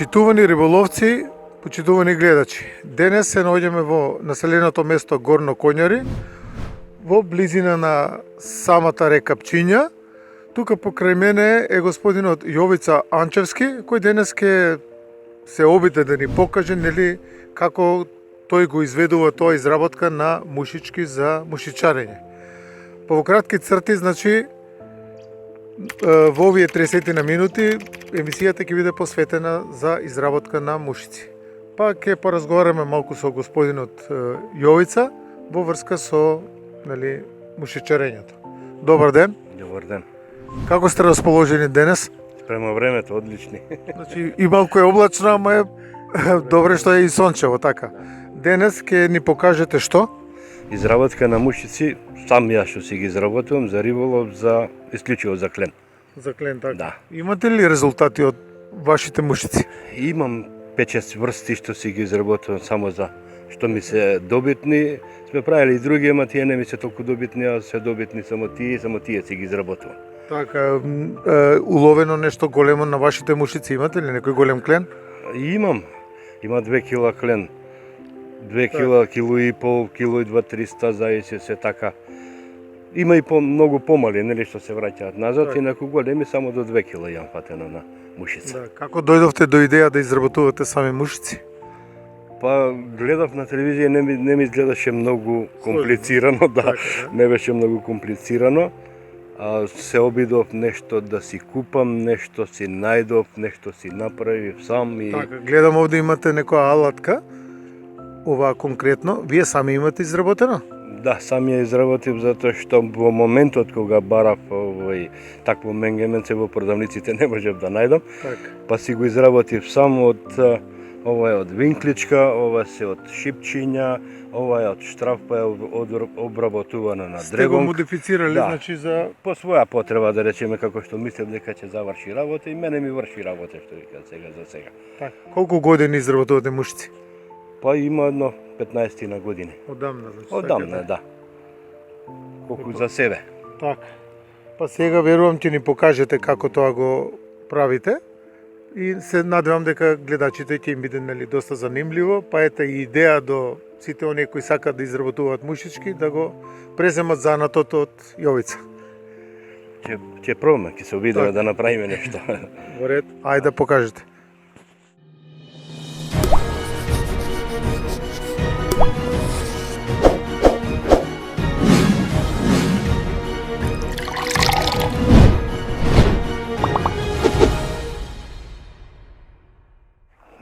Почитувани риболовци, почитувани гледачи. Денес се наоѓаме во населеното место Горно Коњари, во близина на самата река Пчиња. Тука покрај мене е господинот Јовица Анчевски, кој денес ќе се обиде да ни покаже нели како тој го изведува тоа изработка на мушички за мушичарење. Па во кратки црти, значи, во овие 30 на минути емисијата ќе биде посветена за изработка на мушици. Па ќе поразговараме малку со господинот Јовица во врска со мушичарењето. Добар ден. Добар ден. Како сте расположени денес? Спрема времето, одлични. Значи и малку е облачно, ама е добре што е и сончево, така. Денес ќе ни покажете што? Изработка на мушици, сам ја што си ги изработувам за риболов, за исклучиво за клен. За клен, така. Да. Имате ли резултати од вашите мушици? Имам 5-6 врсти што си ги изработувам само за што ми се добитни. Сме правили и други, ама тие не ми се толку добитни, а се добитни само тие си ги изработувам. Така, уловено нешто големо на вашите мушици, имате ли некој голем клен? Имам. Има 2 кила клен. 2 кила, кило и пол, кило и 2-300, зависи се така. Има и многу помали, нели што се враќаат назад, инаку големи само до 2 кила јам фатено на мушица. Да, како дојдовте до идеја да изработувате сами мушици? Па гледав на телевизија, не ми изгледаше многу комплицирано, да, не беше многу комплицирано. Се обидов нешто да си купам, нешто си најдов, нешто си направив сам и... Така, гледам овде имате некоја алатка, ова конкретно, вие сами имате изработено? Да, сам ја изработив затоа што во моментот кога барав такво менгеменце во продавниците не можев да најдам. Так. Па си го изработив сам ова е од винкличка, ова се од шипчиња, ова е од штраф, па е обработувана на Сте го дрегонг. модифицирали, Да. значи за... По своја потреба, да речеме, како што мислев дека ќе заврши работа и мене ми врши работа, што вика сега за сега. Так. Колку години изработувате мушици? Па има едно 15 на години. Одамна, значи. Одамна, да. Колку за себе. Така. Па сега верувам ќе ни покажете како тоа го правите и се надевам дека гледачите ќе им биде доста занимливо, па ете и идеја до сите оние кои сакаат да изработуваат мушички да го преземат занатот од Јовица. Ќе пробаме, ќе се обидеме да направиме нешто. Во ред, ајде да покажете.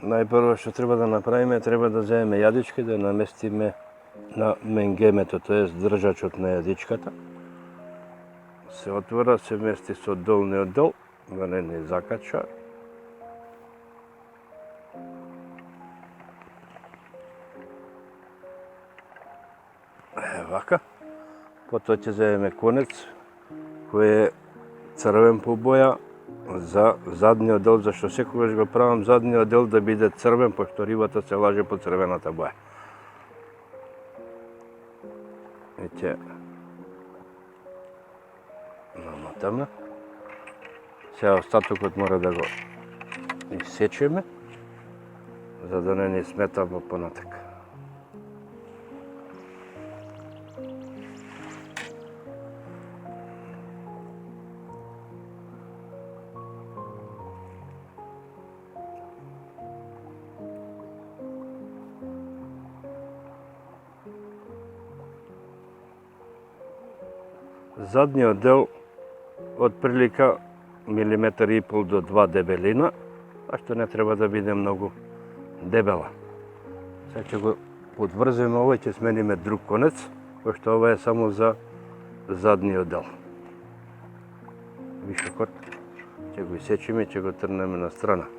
Најпрво што треба да направиме, треба да земеме јадичка и да наместиме на менгемето, тоест држачот на јадичката. Се отвора, се мести со долниот дел, да не ни закача. Вака. Потоа ќе земеме конец, кој е црвен по боја, за задниот дел, зашто секогаш го правам задниот дел да биде црвен, пошто рибата се лаже по црвената боја. И ќе намотаме. Сега остатокот мора да го исечеме, за да не ни смета во понатак. Задниот дел од прилика милиметар и пол до 2 дебелина, а што не треба да биде многу дебела. Сега ќе го подврземе овој, ќе смениме друг конец, пошто ова е само за задниот дел. Вишокот ќе го исечеме и ќе го трнеме на страна.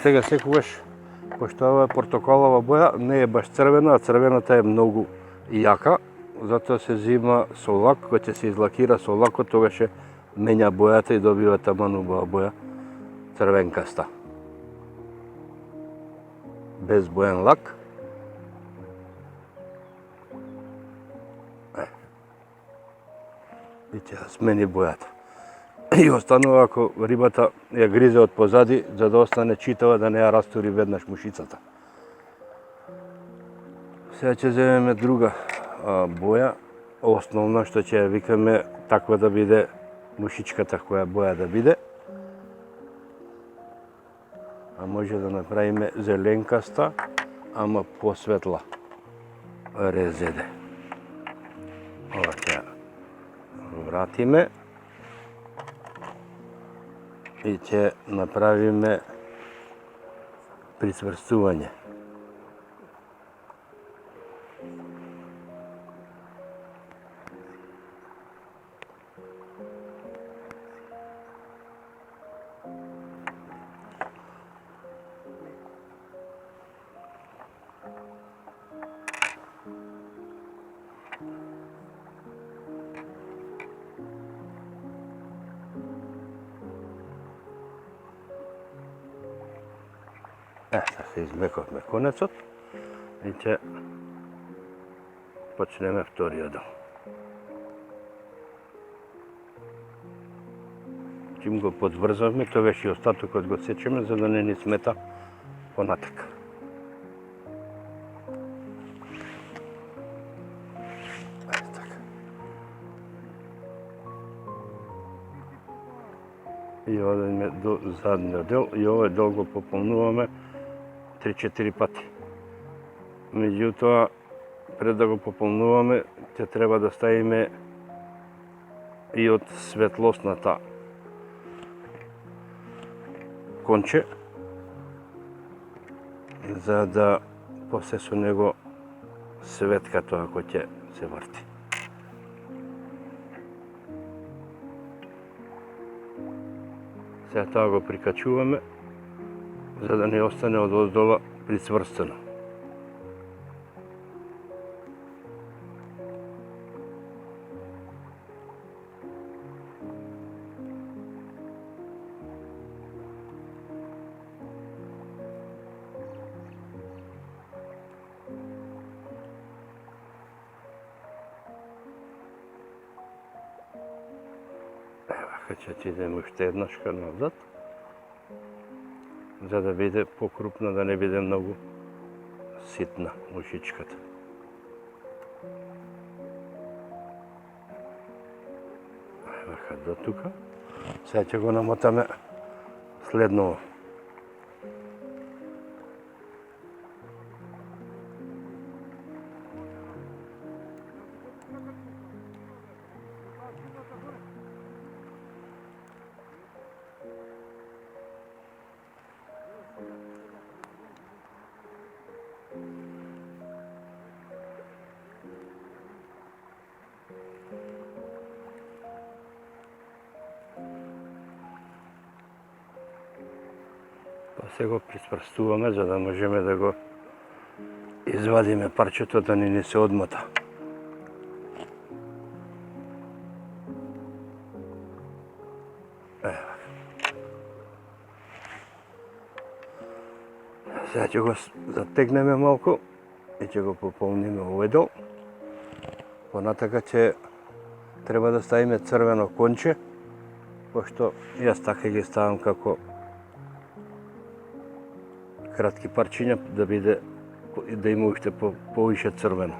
Сега секогаш, пошто ова е портокалова боја, не е баш црвена, а црвената е многу јака, затоа се зима со лак, кој ќе се излакира со лакот, тогаш ќе менја бојата и добива таман убава боја црвенкаста. Без боен лак. И ќе смени бојата. и останува ако рибата ја гризе од позади, за да остане читава, да не ја растури веднаш мушицата. Сега ќе земеме друга боја, основна што ќе ја викаме таква да биде мушичката која боја да биде. А може да направиме зеленкаста, ама посветла резеде. Ова ќе вратиме и ќе направиме прицврстување. Така измекавме конецот и ќе почнеме вториот дел. Чим го подврзавме, тогаш и остатокот го сечеме за да не ни смета понатак. И одеме до задниот дел и овој дел го пополнуваме 3-4 пати. Меѓутоа, пред да го пополнуваме, ќе треба да ставиме и од светлосната конче, за да после со него светката ако ќе се врти. Сега тоа го прикачуваме, за да не остане од оздола прицврстено. Ќе ти идем уште еднашка назад, за да биде покрупна, да не биде многу ситна мушичката. Вака до тука. Сега ќе го намотаме следново. Па се го приспрстуваме за да можеме да го извадиме парчето да не се одмота. Сега ќе го затегнеме малку и ќе го пополниме овој дел. Понатака ќе треба да ставиме црвено конче, пошто јас така ги ставам како кратки парчиња да има уште повише црвено.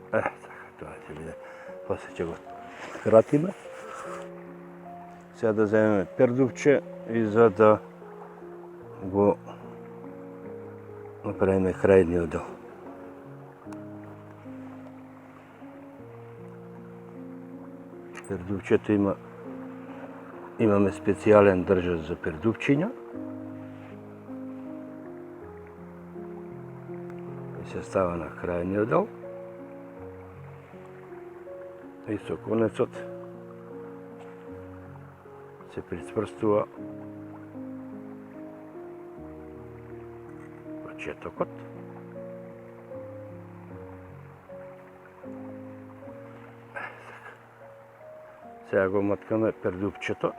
Така, тоа ќе биде. После ќе го кратиме. Сега да земеме пердувче и за да го направиме крајниот дел. Пердувчето имаме специјален држач за пердувчиња. И се става на крајниот дел. И со конецот се прицврстува почетокот. Сега го маткаме пердувчето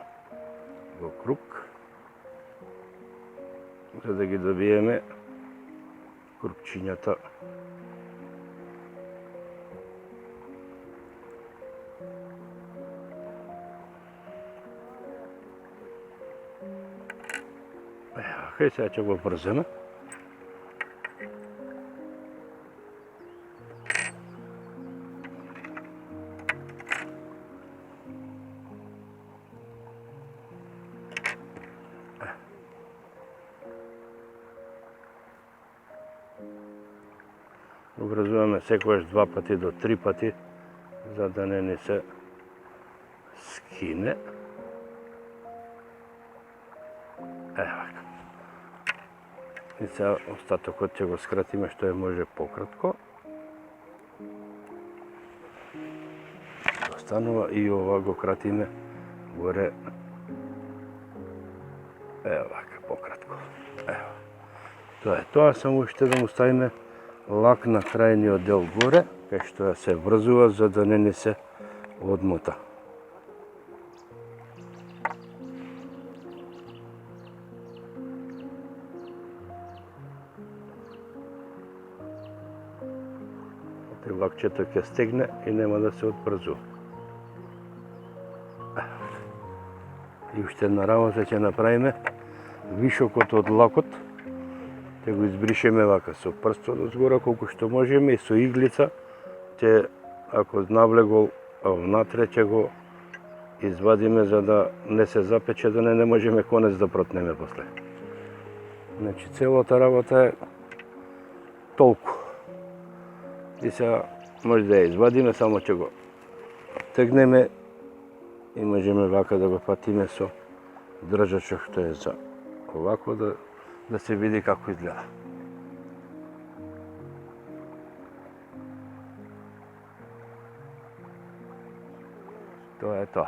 во круг за да ги добиеме крупчињата. Кај сега ќе го врземе. Го врзуваме секогаш 2 пати до 3 пати, за да не ни се скине. Вака. И сега остатокот ќе го скратиме што е може пократко. Останува и ова го кратиме горе. Вака, пократко. Тоа е тоа, само уште да му ставиме лак на крајниот дел горе, кај што ја се врзува за да не ни се одмота. Лакчето ќе стегне и нема да се отврзува. И уште една работа ќе направиме. Вишокот од лакот ќе го избришеме вака со прстот одзгора колку што можеме и со иглица ќе, ако навлегол внатре, ќе го извадиме за да не се запече, да не можеме конец да протнеме после. Значи целата работа е толку. И сега може да ја извадиме, само ќе го тегнеме и можеме вака да го патиме со држачот што е за овако да се види како изгледа. Тоа е тоа.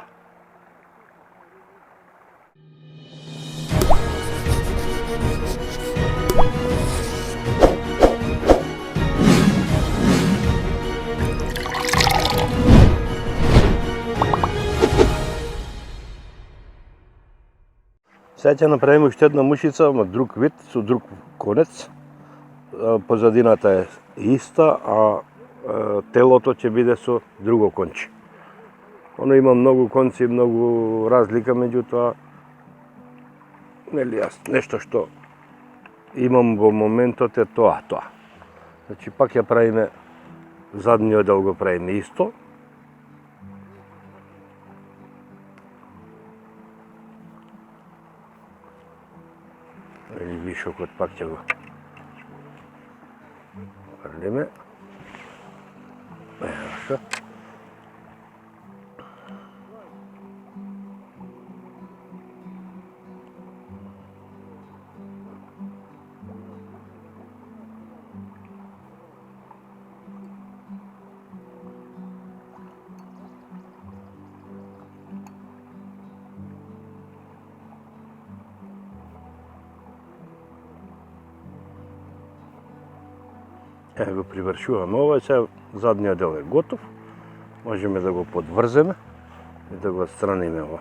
Сега ќе направиме уште една мушица, ама друг вид, со друг конец. Позадината е иста, а телото ќе биде со друго конче. Оно има многу конци, многу разлика, меѓутоа, нели јас нешто што имам во моментот е тоа. Значи пак ја правиме, задниот дел го правиме исто. Вишокот пак ќе го врлиме. Вака. Го привршуваме ова, сега задниот дел е готов. Можеме да го подврземе и да го отстраниме ова.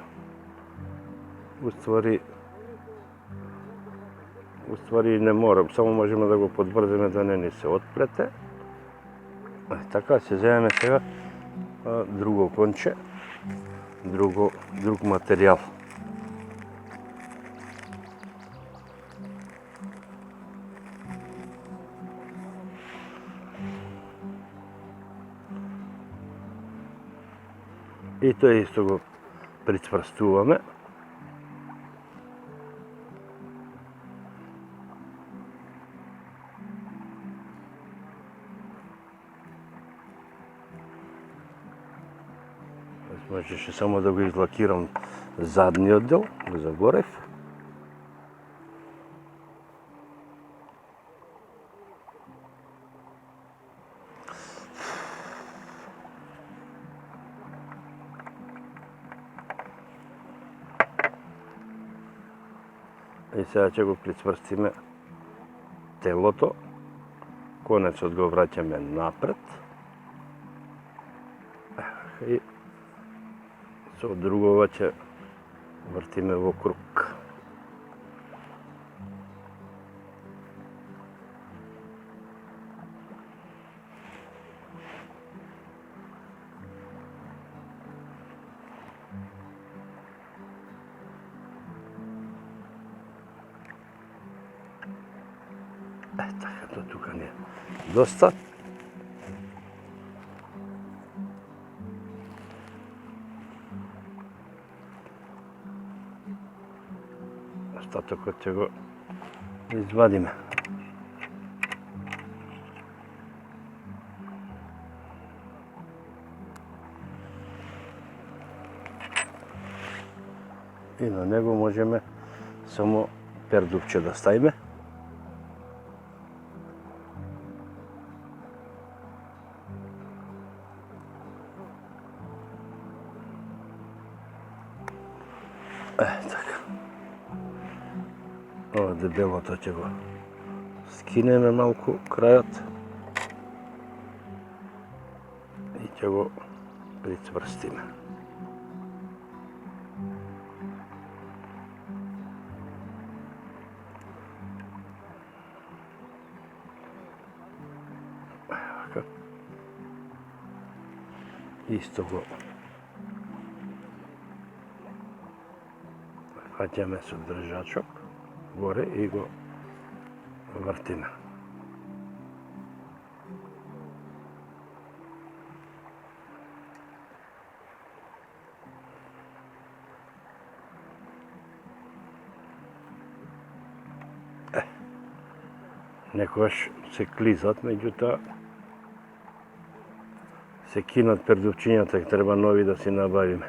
Уствари не морам, само можеме да го подврземе да не ни се отплете. Така, се земеме сега друго конче, друг материјал. И тоа исто го прицврстуваме. Можеше само да го излакирам задниот дел, го загорев. И сега ќе го прицврстиме телото. Конецот го враќаме напред. И со другова ќе вртиме во круг. До тука не е доста. Остатокот ќе го извадиме. И на него можеме само пердупче да ставиме. Така. Ова дебелото ќе го скинеме малку крајот и ќе го прицврстиме. Исто го фаќаме со држачок горе и го вртиме. Некогаш се клизат, меѓутоа се кинат пердупчињата, треба нови да си набавиме.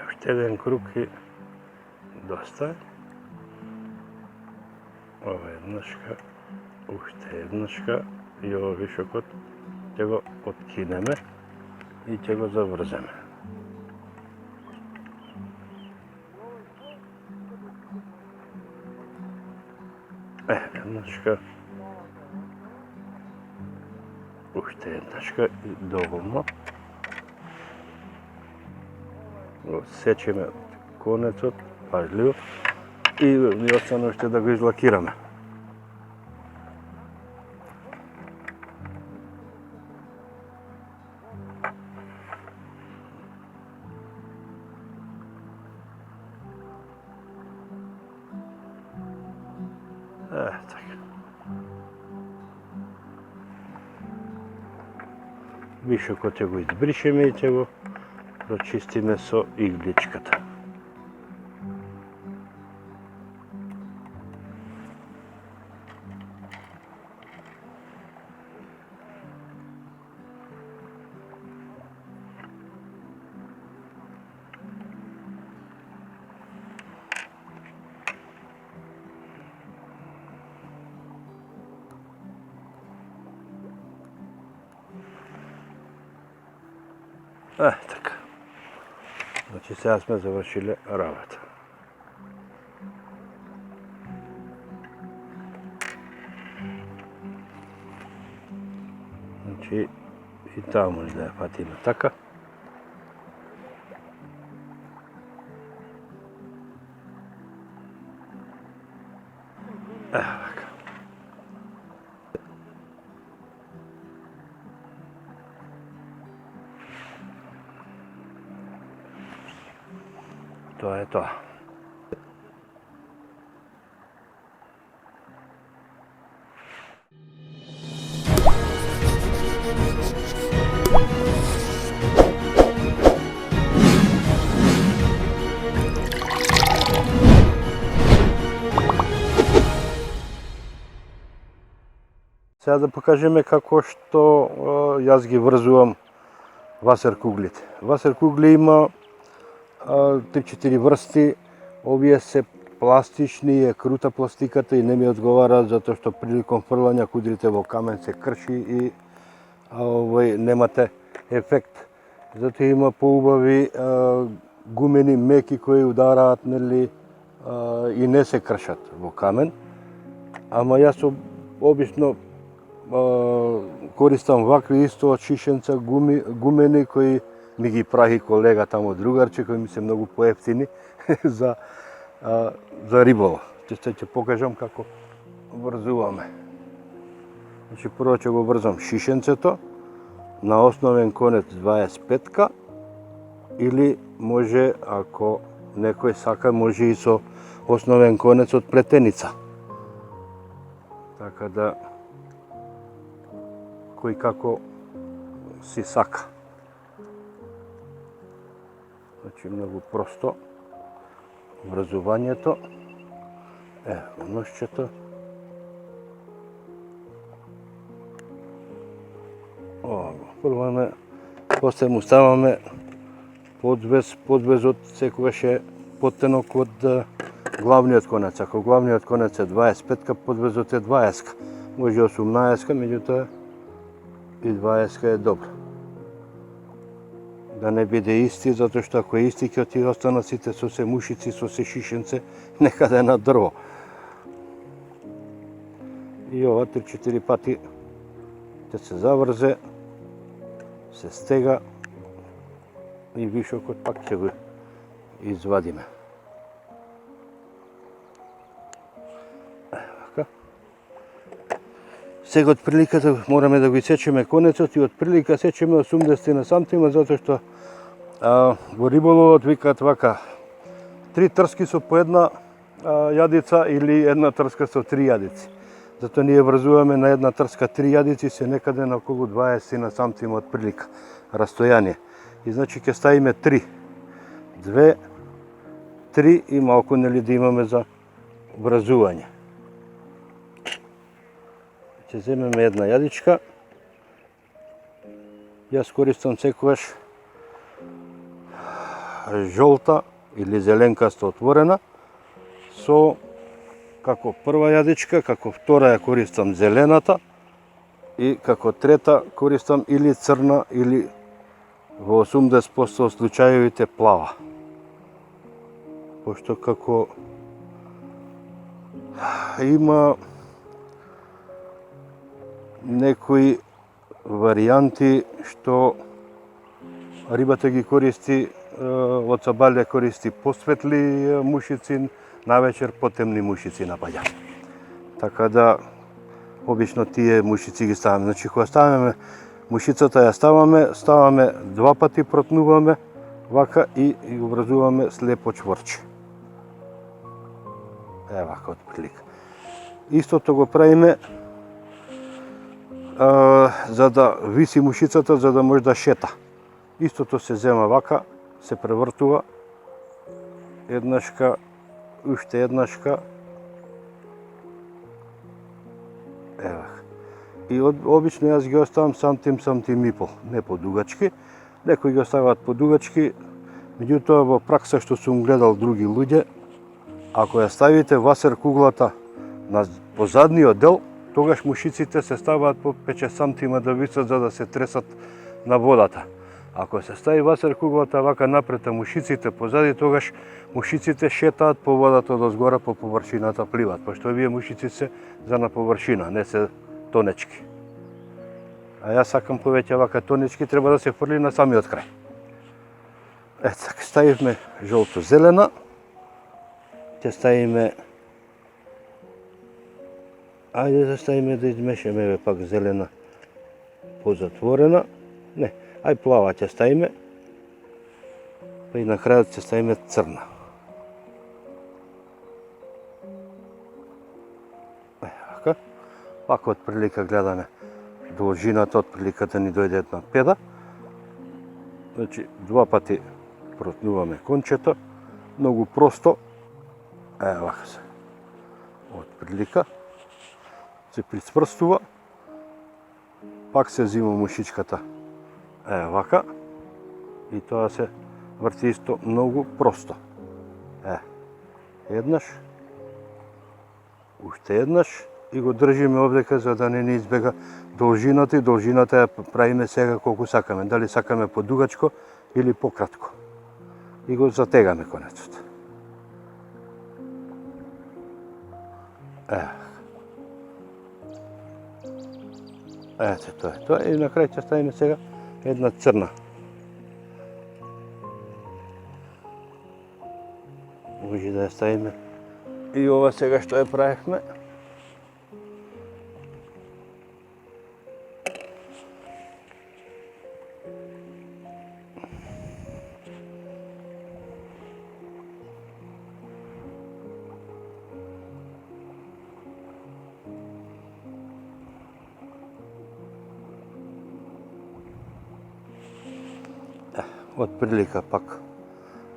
Уште еден круг и доста е. Ова еднашка, уште еднашка и ова вишокот ќе го откинеме и ќе го заврземе. Еднашка, уште еднашка и доволно. Го сечеме конецот, пажливо, и ни остана уште да го излакираме. Така. Вишокот ќе го избришеме и ќе го прочистиме со игличката. Така. Значи сега сме завршиле работа. Значи и таму ли да ја фатиме така. Така. Тоа е тоа. Сега да покажеме како што јас ги врзувам васеркуглите. Васеркугли има 3-4 врсти. Овие се пластични, е крута пластиката и не ми одговара затоа што приликом фрлање кудрите во камен се крши и немате ефект. Затоа има поубави гумени меки кои удараат, нели, и не се кршат во камен. Ама јас обично користам вакви исто шишенца гумени кои ми ги прави колега тамо другарче, кои ми се многу поевтини за за риболов. Ќе покажам како врзуваме. Значи прво ќе го врзам шишенцето на основен конец 25-ка или може, ако некој сака, може и со основен конец од плетеница. Така да кој како си сака. Значи многу просто врзувањето. Ношчето. Прваме, после му ставаме подвез. Подвезот секогаш е поттенок од главниот конец. Ако главниот конец е 25-ка, подвезот е 20-ка. Може 18-ка, меѓутоа и 20-ка е добро. Да не биде исти, затоа што ако е исти, ќе ти останат сите со се мушици, со се шишенце, некаде на дрво. И ова 3-4 пати ќе се заврзе, се стега и вишокот пак ќе го извадиме. Сега од приликата мораме да го исечеме конецот и од прилика сечеме 80 на сантима, затоа што во риболовот викаат вака 3 трски со по една јадица или една трска со 3 јадици. Затоа ние врзуваме на една трска 3 јадици, се некаде на околу 20 на сантима од прилика растојание. И значи ќе ставиме 3. 2, 3 и малку нели да имаме за врзување. Ќе земеме една јадичка. Јас користам секогаш жолта или зеленкаста отворена со како прва јадичка, како втора ја користам зелената и како трета користам или црна или во 80% од случаевите плава. Пошто како има некои варијанти што рибата ги користи, од сабалја користи посветли мушици, навечер потемни мушици напаѓа. Така да обично тие мушици ги ставаме. Значи кога ставаме мушицата ја ставаме 2 пати протнуваме вака и го врзуваме слепо чворче. Вака од прилика. Истото го правиме за да виси мушицата, за да може да шета. Истото се зема вака, се превртува еднашка, уште еднашка. И обично јас ги оставам сантим и пол, не подугачки. Некои ги оставаат подугачки, меѓутоа во пракса што сум гледал други луѓе, ако ја ставите васер куглата на позадниот дел, тогаш мушиците се ставаат по 5 сантима да висат за да се тресат на водата. Ако се стави васер куглата вака напред мушиците позади, тогаш мушиците шетаат по водата дозгора, по површината пливаат, пошто овие мушици се за на површина, не се тонечки. А јас сакам повеќе вака тонечки, треба да се фрли на самиот крај. Така, ставивме жолто-зелена, ќе ставиме, ајде да ставиме да измешаме пак зелена позатворена, не, ај плава ќе ставиме, па и на крајот ќе ставиме црна. Така, пак од прилика гледаме должината од приликата ни дојде една педа. Значи, 2 пати протнуваме кончето, многу просто. Вака се. Од прилика се прицврстува, пак се зима мушичката. Вака. И тоа се врти исто многу просто. Еднаш, уште еднаш и го држиме овдека за да не ни избега должината, и должината ја правиме сега колку сакаме, дали сакаме подугачко или пократко. И го затегаме конецот. Ете, тоа е тоа. И на крај ќе ставиме сега една црна. Може да да ја ставиме и ова сега што ја правихме. Отприлика пак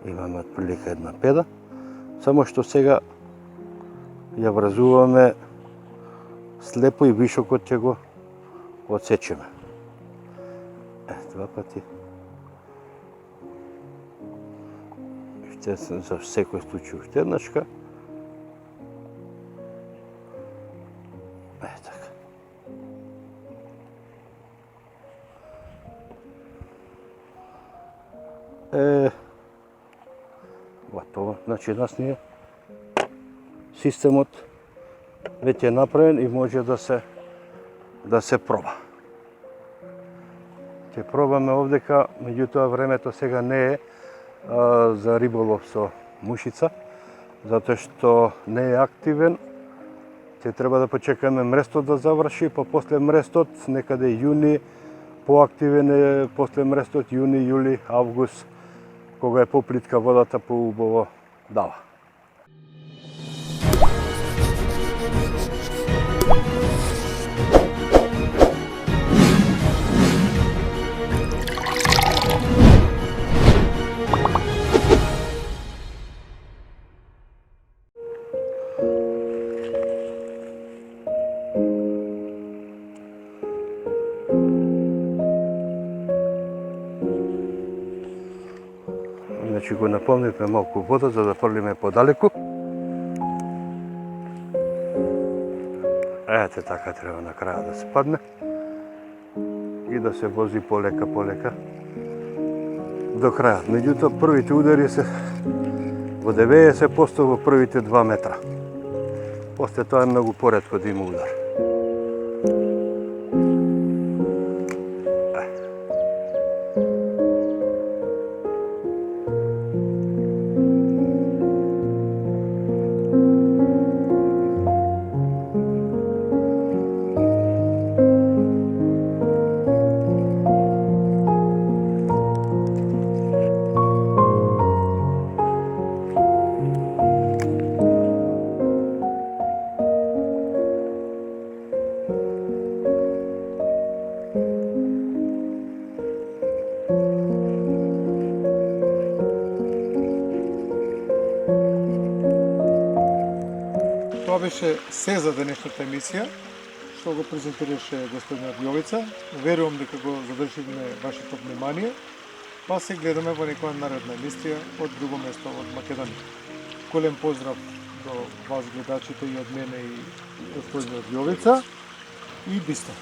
имаме отприлика една педа, само што сега ја врзуваме слепо и вишокот ќе го отсечеме. Два пати. Уште за секој случај уште еднашка. Така. Готово. Значи насниот системот веќе е направен и може да се проба. Ќе пробаме овдека, меѓутоа времето сега не е за риболов со мушица, затоа што не е активен. Ќе треба да почекаме мрестот да заврши, па после мрестот некаде јуни, поактивен е после мрестот јуни, јули, август, кога е поплитка водата, поубаво дава. Значи го наполнивме малку вода за да фрлиме подалеку. Ете така треба на краја да се падне и да се вози полека до крајот. Меѓутоа првите удари се во 90% во првите 2 метра. После тоа е многу поретко да има удар. Тоа беше се за денешната емисија, што го презентираше господинот Јовица. Верувам дека го задрживме вашето внимание, па се гледаме во некоја наредна емисија од друго место од Македонија. Голем поздрав до вас гледачите и од мене и господинот Јовица и бисто.